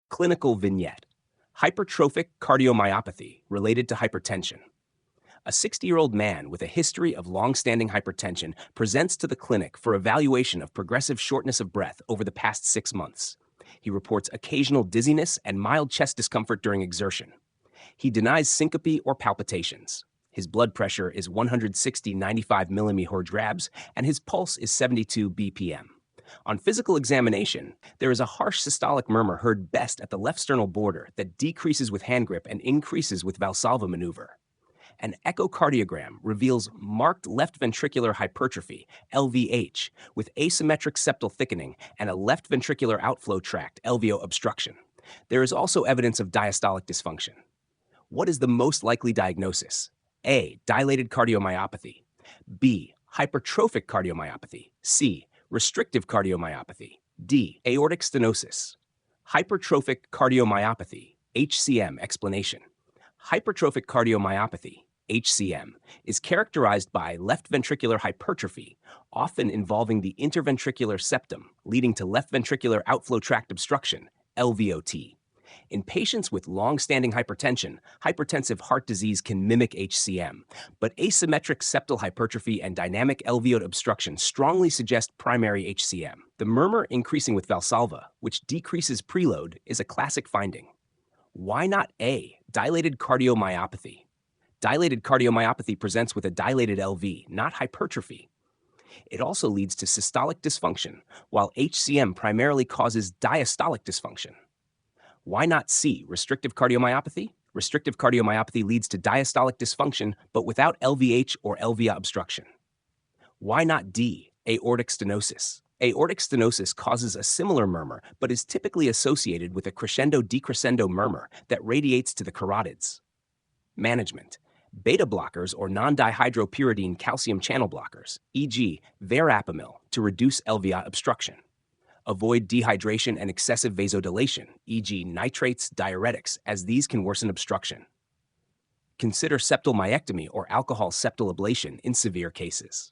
Clinical vignette: hypertrophic cardiomyopathy related to hypertension. A 60-year-old man with a history of long-standing hypertension presents to the clinic for evaluation of progressive shortness of breath over the past 6 months. He reports occasional dizziness and mild chest discomfort during exertion. He denies syncope or palpitations. His blood pressure is 160/95 mmHg, and his pulse is 72 bpm. On physical examination, there is a harsh systolic murmur heard best at the left sternal border that decreases with hand grip and increases with Valsalva maneuver. An echocardiogram reveals marked left ventricular hypertrophy, LVH, with asymmetric septal thickening and a left ventricular outflow tract, LVO obstruction. There is also evidence of diastolic dysfunction. What is the most likely diagnosis? A. Dilated cardiomyopathy. B. Hypertrophic cardiomyopathy. C. Restrictive cardiomyopathy. D. Aortic stenosis. Hypertrophic cardiomyopathy, HCM explanation. Hypertrophic cardiomyopathy, HCM, is characterized by left ventricular hypertrophy, often involving the interventricular septum, leading to left ventricular outflow tract obstruction, LVOT. In patients with long-standing hypertension, hypertensive heart disease can mimic HCM, but asymmetric septal hypertrophy and dynamic alveolar obstruction strongly suggest primary HCM. The murmur increasing with Valsalva, which decreases preload, is a classic finding. Why not A, dilated cardiomyopathy? Dilated cardiomyopathy presents with a dilated LV, not hypertrophy. It also leads to systolic dysfunction, while HCM primarily causes diastolic dysfunction. Why not C, restrictive cardiomyopathy? Restrictive cardiomyopathy leads to diastolic dysfunction, but without LVH or LVA obstruction. Why not D, aortic stenosis? Aortic stenosis causes a similar murmur, but is typically associated with a crescendo-decrescendo murmur that radiates to the carotids. Management: beta blockers or non-dihydropyridine calcium channel blockers, e.g. verapamil, to reduce LVA obstruction. Avoid dehydration and excessive vasodilation, e.g. nitrates, diuretics, as these can worsen obstruction. Consider septal myectomy or alcohol septal ablation in severe cases.